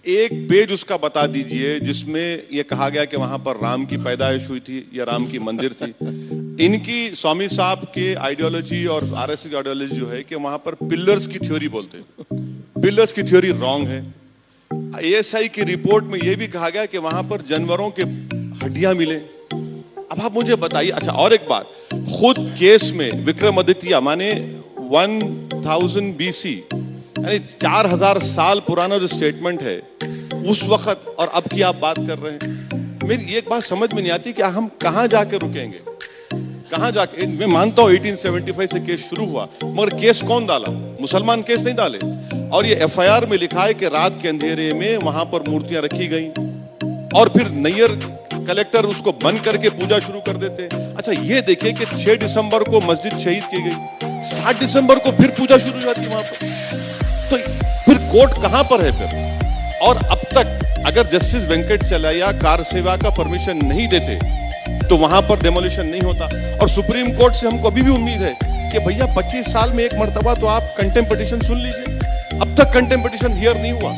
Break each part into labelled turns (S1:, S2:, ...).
S1: एक पेज उसका बता दीजिए जिसमें ये कहा गया कि वहां पर राम की पैदाइश हुई थी या राम की मंदिर थी। इनकी स्वामी साहब के आइडियोलॉजी और आरएसएस की आइडियोलॉजी जो है कि वहां पर पिलर्स की थ्योरी बोलते हैं। पिलर्स की थ्योरी रॉन्ग है। एएसआई की रिपोर्ट में यह भी कहा गया कि वहां पर जानवरों के हड्डियां मिले। अब आप मुझे बताइए। अच्छा, और एक बात, खुद केस में विक्रमादित्य माने 1000 बीसी यानी 4000 साल पुराना जो स्टेटमेंट है उस वक्त और अब की आप बात कर रहे हैं। मेरी एक बात समझ में नहीं आती कि हम कहां जाके रुकेंगे, कहां जाके। मैं मानता हूं 1875 से केस शुरू हुआ, मगर केस कौन डाला? मुसलमान केस नहीं डाले। और ये एफआईआर में लिखा है कि रात के अंधेरे में वहां पर मूर्तियां रखी गई और फिर नैयर कलेक्टर उसको बंद करके पूजा शुरू कर देते। अच्छा, ये देखिए कि 6 दिसंबर को मस्जिद शहीद की गई, 7 दिसंबर को फिर पूजा शुरू हो जाती वहां पर। तो फिर कोर्ट कहां पर है फिर? और अब तक अगर जस्टिस वेंकट चलैया कार सेवा का परमिशन नहीं देते तो वहां पर डेमोलिशन नहीं होता। और सुप्रीम कोर्ट से हमको अभी भी उम्मीद है कि भैया 25 साल में एक मर्तबा तो आप कंटेम्प्ट पिटीशन सुन लीजिए। अब तक कंटेम्प्ट पिटीशन हियर नहीं हुआ।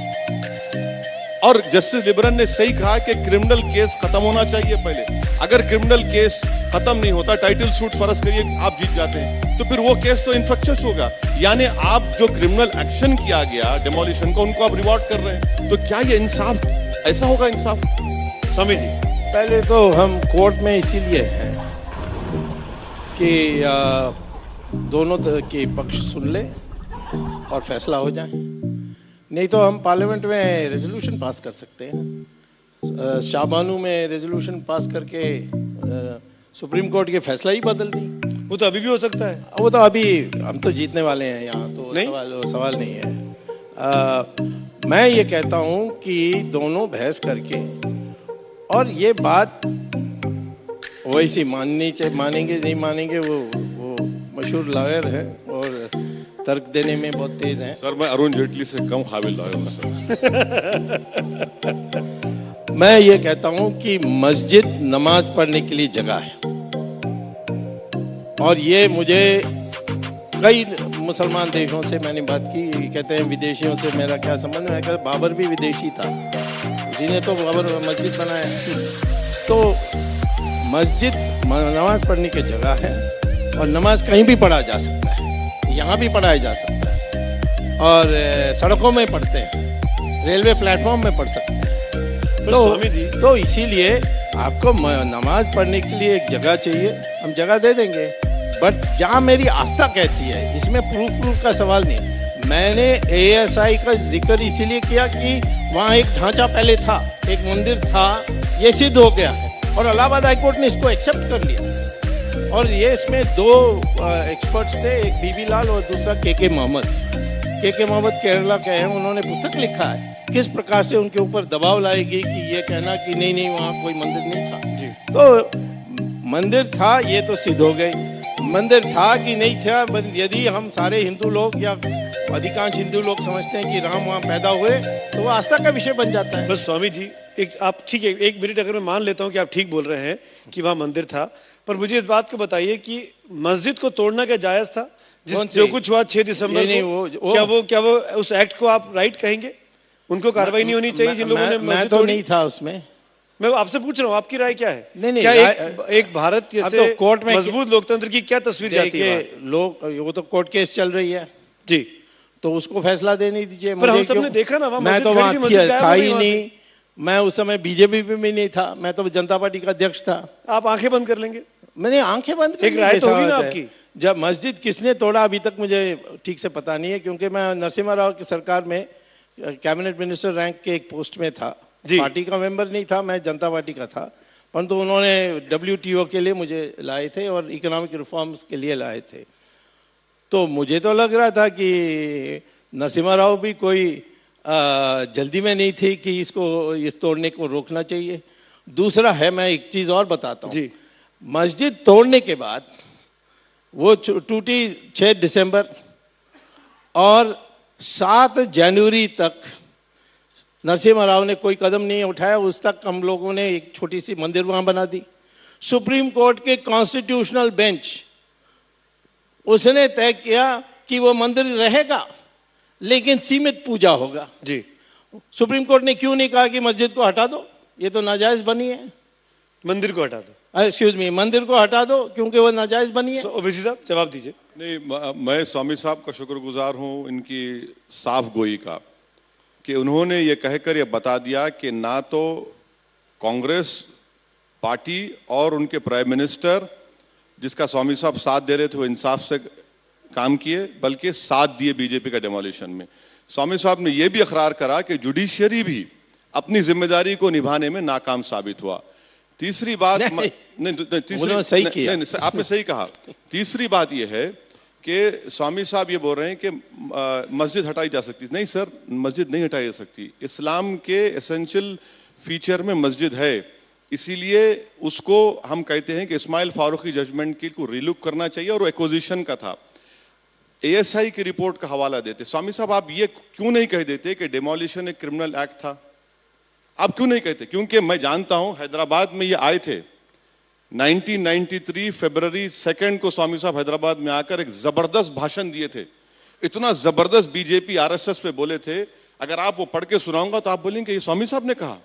S1: और जस्टिस लिबरन ने सही कहा कि क्रिमिनल केस खत्म होना चाहिए पहले। अगर क्रिमिनल केस खत्म नहीं होता, टाइटल सूट फर्ज करिए आप जीत जाते हैं, तो फिर वो केस तो इन्फ्रक्चर्स होगा। यानी आप जो क्रिमिनल एक्शन किया गया डेमोलिशन को, उनको आप रिवॉर्ड कर रहे हैं। तो क्या ये इंसाफ, ऐसा होगा इंसाफ?
S2: स्वामी जी,
S3: पहले तो हम कोर्ट में इसीलिए हैं कि दोनों के पक्ष सुन ले और फैसला हो जाए। नहीं तो हम पार्लियामेंट में रेजोल्यूशन पास कर सकते हैं, शाबानू में रेजोल्यूशन पास करके सुप्रीम कोर्ट के फैसला ही बदल दी।
S2: वो तो अभी भी हो सकता है।
S3: वो तो अभी हम तो जीतने वाले हैं, यहाँ तो नहीं? सवाल नहीं है। मैं ये कहता हूँ कि दोनों बहस करके, और ये बात वैसी मानेंगे नहीं मानेंगे, वो मशहूर लॉयर है और तर्क देने में बहुत तेज हैं।
S1: सर, मैं अरुण जेटली से कम काबिल लॉयर हूं सर।
S3: मैं ये कहता हूं कि मस्जिद नमाज पढ़ने के लिए जगह है, और ये मुझे कई मुसलमान देशों से मैंने बात की, कहते हैं विदेशियों से मेरा क्या संबंध। मैं कहता बाबर भी विदेशी था, उसी ने तो बाबर मस्जिद बनाया। तो मस्जिद नमाज पढ़ने की जगह है, और नमाज कहीं भी पढ़ा जा सकता है, यहाँ भी पढ़ाया जा सकता है, और सड़कों में पढ़ते हैं, रेलवे प्लेटफॉर्म में पढ़ सकते हैं। तो इसीलिए आपको नमाज पढ़ने के लिए एक जगह चाहिए, हम जगह दे देंगे, बट जहाँ मेरी आस्था कहती है, इसमें प्रूफ का सवाल नहीं। मैंने एएसआई का जिक्र इसीलिए किया कि वहाँ एक ढांचा पहले था, एक मंदिर था, ये सिद्ध हो गया है, और इलाहाबाद हाईकोर्ट ने इसको एक्सेप्ट कर लिया। और ये इसमें 2 एक्सपर्ट्स थे, एक बीबी लाल और दूसरा के मोहम्मद। के मोहम्मद केरला के हैं, उन्होंने पुस्तक लिखा है किस प्रकार से उनके ऊपर दबाव लाएगी कि ये कहना कि नहीं वहाँ कोई मंदिर नहीं था जी। तो मंदिर था, ये तो सिद्ध हो गई। मंदिर था कि नहीं था, यदि हम सारे हिंदू लोग या अधिकांश हिंदू लोग समझते हैं कि राम वहाँ पैदा हुए, तो वो आस्था का विषय बन जाता है।
S2: बस स्वामी जी, एक आप ठीक है, 1 मिनट अगर मैं मान लेता हूँ कि आप ठीक बोल रहे हैं कि वहाँ मंदिर था, पर मुझे इस बात को बताइए कि मस्जिद को तोड़ना क्या जायज़ था? जो कुछ हुआ 6 दिसंबर को, क्या वो उस एक्ट को आप राइट कहेंगे? उनको कार्रवाई नहीं होनी चाहिए जिन लोगों ने
S3: मैं तो नहीं था उसमें।
S2: मैं आपसे पूछ रहा हूँ, आपकी राय क्या है?
S3: नहीं,
S2: क्या एक भारत जैसे कोर्ट में मजबूत लोकतंत्र की क्या तस्वीर जाती है?
S3: लोग, वो तो कोर्ट केस चल रही है
S2: जी,
S3: तो उसको फैसला देने दीजिए।
S2: पर हम सबने देखा ना,
S3: मैं तो वहाँ था ही नहीं, मैं उस समय बीजेपी में नहीं था, मैं तो जनता पार्टी का अध्यक्ष था।
S2: आप आंखें बंद कर लेंगे?
S3: मैंने आंखें बंद कर,
S2: एक राय तो होगी ना आपकी।
S3: जब मस्जिद किसने तोड़ा अभी तक मुझे ठीक से पता नहीं है, क्योंकि मैं नरसिम्हा राव की सरकार में कैबिनेट मिनिस्टर रैंक के एक पोस्ट में था, पार्टी का मेंबर नहीं था, मैं जनता पार्टी का था, परंतु उन्होंने WTO के लिए मुझे लाए थे और इकोनॉमिक रिफॉर्म्स के लिए लाए थे। तो मुझे तो लग रहा था कि नरसिम्हा राव भी कोई जल्दी में नहीं थी कि इसको इस तोड़ने को रोकना चाहिए। दूसरा है, मैं एक चीज़ और बताता हूँ, मस्जिद तोड़ने के बाद वो टूटी 6 दिसंबर और 7 जनवरी तक नरसिम्हा राव ने कोई कदम नहीं उठाया। उस तक हम लोगों ने एक छोटी सी मंदिर वहाँ बना दी। सुप्रीम कोर्ट के कॉन्स्टिट्यूशनल बेंच उसने तय किया कि वो मंदिर रहेगा लेकिन सीमित पूजा होगा जी। सुप्रीम कोर्ट ने क्यों नहीं कहा कि मस्जिद को हटा दो, ये तो नाजायज बनी है।
S2: मंदिर को हटा दो,
S3: एक्सक्यूज मी, मंदिर को हटा दो क्योंकि वो नाजायज बनी है।
S2: ओवैसी साहब जवाब दीजिए।
S1: नहीं, मैं स्वामी साहब का शुक्रगुजार हूं इनकी साफ गोई का, कि उन्होंने ये कहकर ये बता दिया कि ना तो कांग्रेस पार्टी और उनके प्राइम मिनिस्टर जिसका स्वामी साहब साथ दे रहे थे वो इंसाफ से काम किए, बल्कि साथ दिए बीजेपी का डेमोलिशन में। स्वामी साहब ने यह भी इकरार करा कि जुडिशियरी भी अपनी जिम्मेदारी को निभाने में नाकाम साबित हुआ। तीसरी बात
S3: उन्होंने सही किया।
S1: नहीं, आपने सही कहा। तीसरी बात यह है कि स्वामी साहब ये बोल रहे हैं कि मस्जिद हटाई जा सकती है। नहीं सर, मस्जिद नहीं हटाई जा सकती। इस्लाम के एसेंशियल फीचर में मस्जिद है, इसीलिए उसको हम कहते हैं कि इस्माइल फारूक की जजमेंट को रिलुक करना चाहिए, और वो एक्विजिशन का था। एएसआई की रिपोर्ट का हवाला देते। स्वामी साहब आप ये क्यों नहीं कह देते कि डेमोलिशन एक क्रिमिनल एक्ट था? आप क्यों नहीं कहते? क्योंकि मैं जानता हूं हैदराबाद में ये आए थे 1993 फरवरी 2 को स्वामी साहब हैदराबाद में आकर एक जबरदस्त भाषण दिए थे। इतना जबरदस्त बीजेपी आरएसएस पे बोले थे, अगर आप वो पढ़ के सुनाऊंगा तो आप बोलेंगे ये स्वामी साहब ने कहा।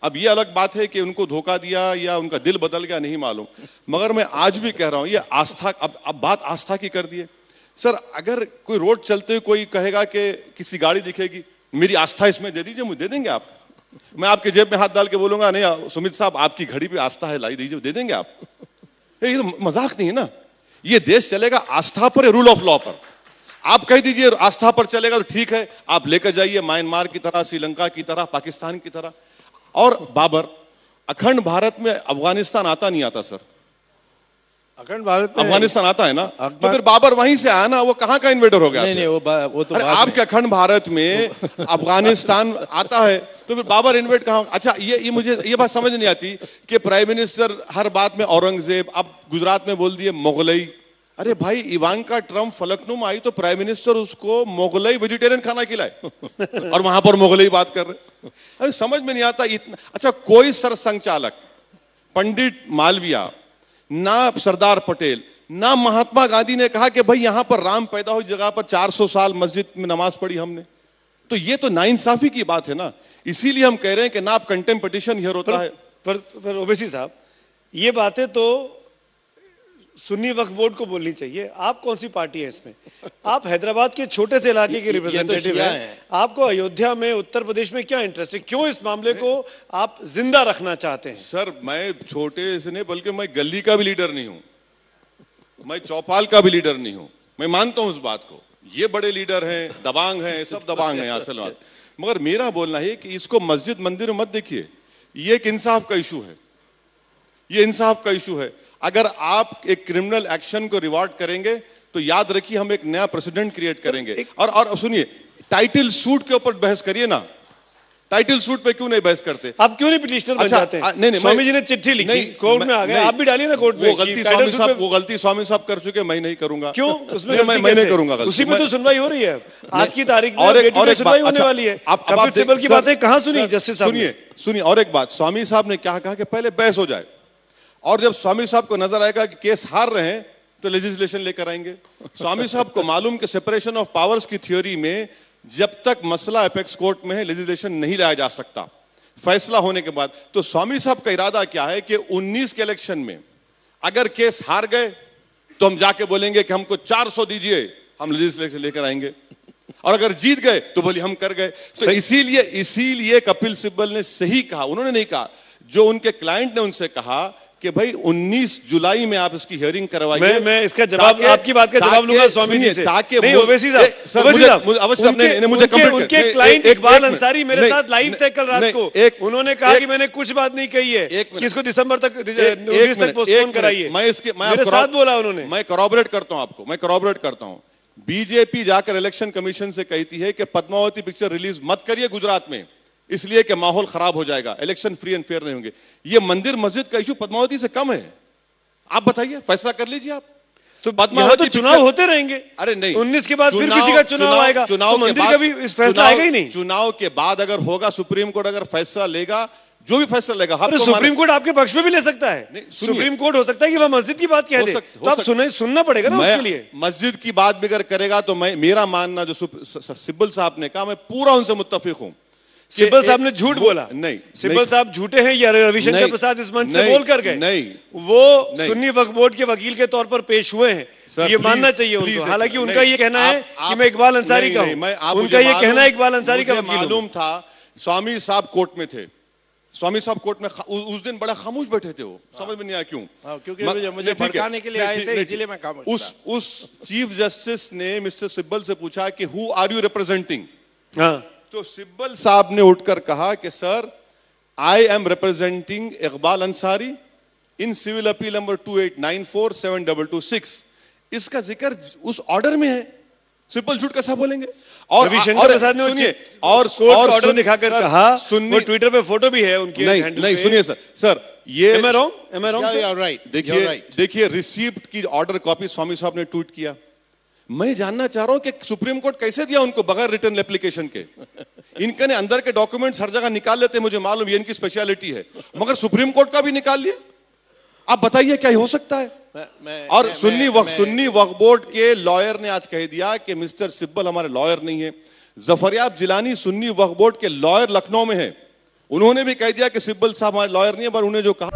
S1: अब ये अलग बात है कि उनको धोखा दिया या उनका दिल बदल गया, नहीं मालूम, मगर मैं आज भी कह रहा हूं ये आस्था, अब बात आस्था की कर दिए। सर अगर कोई रोड चलते हुए कोई कहेगा कि किसी गाड़ी दिखेगी, मेरी आस्था इसमें दे दीजिए, मुझे दे देंगे आप? मैं आपके जेब में हाथ डाल के बोलूंगा नहीं सुमित साहब आपकी घड़ी पे आस्था है, लाई दीजिए, दे देंगे आप? ये तो मजाक नहीं है ना। ये देश चलेगा आस्था पर, रूल ऑफ लॉ पर। आप कह दीजिए आस्था पर चलेगा तो ठीक है, आप लेकर जाइए म्यांमार की तरह, श्रीलंका की तरह, पाकिस्तान की तरह। और बाबर, अखंड भारत में अफगानिस्तान आता नहीं आता सर?
S3: अखंड भारत में
S1: अफगानिस्तान आता है ना, तो फिर बाबर वहीं से आया ना, वो कहां का इन्वेडर हो गया?
S3: नहीं, वो तो
S1: आपके अखंड भारत में अफगानिस्तान आता है तो फिर बाबर इन्वेड कहां? अच्छा, ये मुझे ये बात समझ नहीं आती कि प्राइम मिनिस्टर हर बात में औरंगजेब, अब गुजरात में बोल दिए मुगलई। अरे भाई, इवांका ट्रम्प फलकनुमा आई तो प्राइम मिनिस्टर उसको मुगलई वेजिटेरियन खाना खिलाए और वहां पर मुगलई बात कर रहे। अरे समझ में नहीं आता इतना। अच्छा, कोई सरसंघचालक, पंडित मालवीय, ना सरदार पटेल, ना महात्मा गांधी ने कहा कि भाई यहां पर राम पैदा हुई जगह पर 400 साल मस्जिद में नमाज पढ़ी हमने। तो ये तो नाइंसाफी की बात है ना। इसीलिए हम कह रहे हैं कि ना आप कंटेम्प्ट पिटीशन हियर होता है।
S2: पर ओवैसी साहब, ये बातें तो सुन्नी वक्फ बोर्ड को बोलनी चाहिए। आप कौन सी पार्टी है इसमें? आप हैदराबाद के छोटे से इलाके के रिप्रेजेंटेटिव हैं। आपको अयोध्या में, उत्तर प्रदेश में क्या इंटरेस्ट है? क्यों इस मामले को आप जिंदा रखना चाहते हैं?
S1: सर मैं छोटे से नहीं, बल्कि मैं गली का भी लीडर नहीं हूं, मैं चौपाल का भी लीडर नहीं हूं। मैं मानता हूं उस बात को, ये बड़े लीडर हैं, दबांग हैं, सब दबांग हैं असल बात। मगर मेरा बोलना है कि इसको मस्जिद मंदिर में मत देखिए, ये एक इंसाफ का इशू है, ये इंसाफ का इशू है। अगर आप एक क्रिमिनल एक्शन को रिवॉर्ड करेंगे तो याद रखिए हम एक नया प्रेसिडेंट क्रिएट करेंगे। और सुनिए, टाइटल सूट के ऊपर बहस करिए ना, टाइटल सूट पे क्यों नहीं बहस करते?
S2: आप क्यों नहीं पिटिशनर बन जाते हैं? नहीं, स्वामी जी ने चिट्ठी लिखी, कोर्ट में आ गए, आप भी डालिए ना कोर्ट में।
S1: वो गलती स्वामी साहब कर चुके, मैं नहीं करूंगा।
S2: क्यों? उसमें
S1: मैं नहीं करूंगा।
S2: उसी में तो सुनवाई हो रही है आज की तारीख में, और सुनवाई होने वाली है। कपिल सिब्बल की बातें कहां सुनी जस्टिस साहब?
S1: सुनिए, और एक बात, स्वामी साहब ने क्या कहा कि पहले बहस हो जाए, और जब स्वामी साहब को नजर आएगा कि केस हार रहे हैं तो लेजिस्लेशन लेकर आएंगे। स्वामी साहब को मालूम कि सेपरेशन ऑफ पावर्स की थ्योरी में जब तक मसला एपेक्स कोर्ट में है लेजिस्लेशन नहीं लाया जा सकता, फैसला होने के बाद। तो स्वामी साहब का इरादा क्या है कि 19 के इलेक्शन में अगर केस हार गए तो हम जाके बोलेंगे कि हमको 400 दीजिए, हम लेजिस्लेशन लेकर आएंगे, और अगर जीत गए तो बोलिए हम कर गए। तो इसीलिए कपिल सिब्बल ने सही कहा, उन्होंने नहीं कहा, जो उनके क्लाइंट ने उनसे कहा कि भाई 19 जुलाई में आप इसकी हियरिंग करवाइए।
S2: मैं इसका जवाब, आपकी बात का जवाब लूंगा स्वामी जी से। नहीं, ओवैसी साहब, उनके क्लाइंट इकबाल अंसारी मेरे साथ लाइव थे कल रात को। उन्होंने कहा कि मैंने कुछ बात नहीं कही है कि इसको दिसंबर तक, 19 तक पोस्टपोन कराइए। मेरे साथ बोला उन्होंने।
S1: मैं कॉरपोरेट करता हूं आपको, मैं कॉरपोरेट करता हूं। बीजेपी जाकर इलेक्शन कमीशन से कहती है कि पद्मावती पिक्चर रिलीज मत करिए गुजरात में, इसलिए कि माहौल खराब हो जाएगा, इलेक्शन फ्री एंड फेयर नहीं होंगे। ये मंदिर मस्जिद का इशू पद्मावती से कम है। आप बताइए, फैसला कर लीजिए आप।
S2: तो पद्मावती तो चुनाव होते रहेंगे।
S1: अरे नहीं,
S2: 19 के बाद फिर किसी का चुनाव आएगा, तो मंदिर का भी इस फैसला आएगा ही नहीं।
S1: चुनाव के बाद अगर होगा, सुप्रीम कोर्ट अगर फैसला लेगा, जो भी फैसला लेगा,
S2: सुप्रीम कोर्ट आपके पक्ष में भी ले सकता है। सुप्रीम कोर्ट हो सकता है कि वह मस्जिद की बात कह दे, तो आप सुनना पड़ेगा ना उसके लिए।
S1: मस्जिद की बात भी अगर करेगा तो मेरा मानना, जो सिब्बल साहब ने कहा, मैं पूरा उनसे मुत्तफिक हूं
S2: सिब्बल साहब ने झूठ बोला?
S1: नहीं,
S2: सिब्बल साहब झूठे हैं या रविशंकर प्रसाद इस मंच से बोल कर गए?
S1: नहीं,
S2: वो सुन्नी वक्फ बोर्ड के वकील के तौर पर पेश हुए हैं,
S1: सर,
S2: ये मानना चाहिए उनको। हालांकि उनका ये कहना है कि मैं इकबाल अंसारी का हूं, उनका ये कहना है इकबाल अंसारी का वकील हूं।
S1: मालूम था स्वामी साहब कोर्ट में थे, स्वामी साहब कोर्ट में उस दिन बड़ा खामोश बैठे थे, वो समझ में नहीं आया क्यों,
S3: क्योंकि मुझे भड़काने के लिए आए थे, इसीलिए मैं खामोश था।
S1: उस चीफ जस्टिस ने मिस्टर सिब्बल से पूछा कि हु आर यू रिप्रेजेंटिंग? तो सिब्बल साहब ने उठकर कहा कि sir, I am representing Iqbal Ansari in civil appeal number 28947226। इसका जिक्र उस ऑर्डर में है, सिब्बल झूठ कैसा बोलेंगे? और
S2: रविशंकर प्रसाद ने सुनिए, और ऑर्डर दिखाकर कहा, वो ट्विटर पे फोटो भी है उनके हैंडल पे।
S1: नहीं, सुनिए सर, ये
S2: am I wrong sir?
S1: देखिए रिसीप्ट की ऑर्डर कॉपी स्वामी साहब ने ट्वीट किया। मैं जानना चाह रहा हूं कि सुप्रीम कोर्ट कैसे दिया उनको बगैर रिटर्न एप्लीकेशन के? इनके ने अंदर के डॉक्यूमेंट्स हर जगह निकाल लेते, मुझे मालूम ये इनकी स्पेशलिटी है, मगर सुप्रीम कोर्ट का भी निकाल लिए। आप बताइए क्या हो सकता है? और सुन्नी वक्फ बोर्ड के लॉयर ने आज कह दिया कि मिस्टर सिब्बल हमारे लॉयर नहीं है। जफरयाब जिलानी सुन्नी वक्फ बोर्ड के लॉयर लखनऊ में है, उन्होंने भी कह दिया कि सिब्बल साहब हमारे लॉयर नहीं है, पर उन्हें जो कहा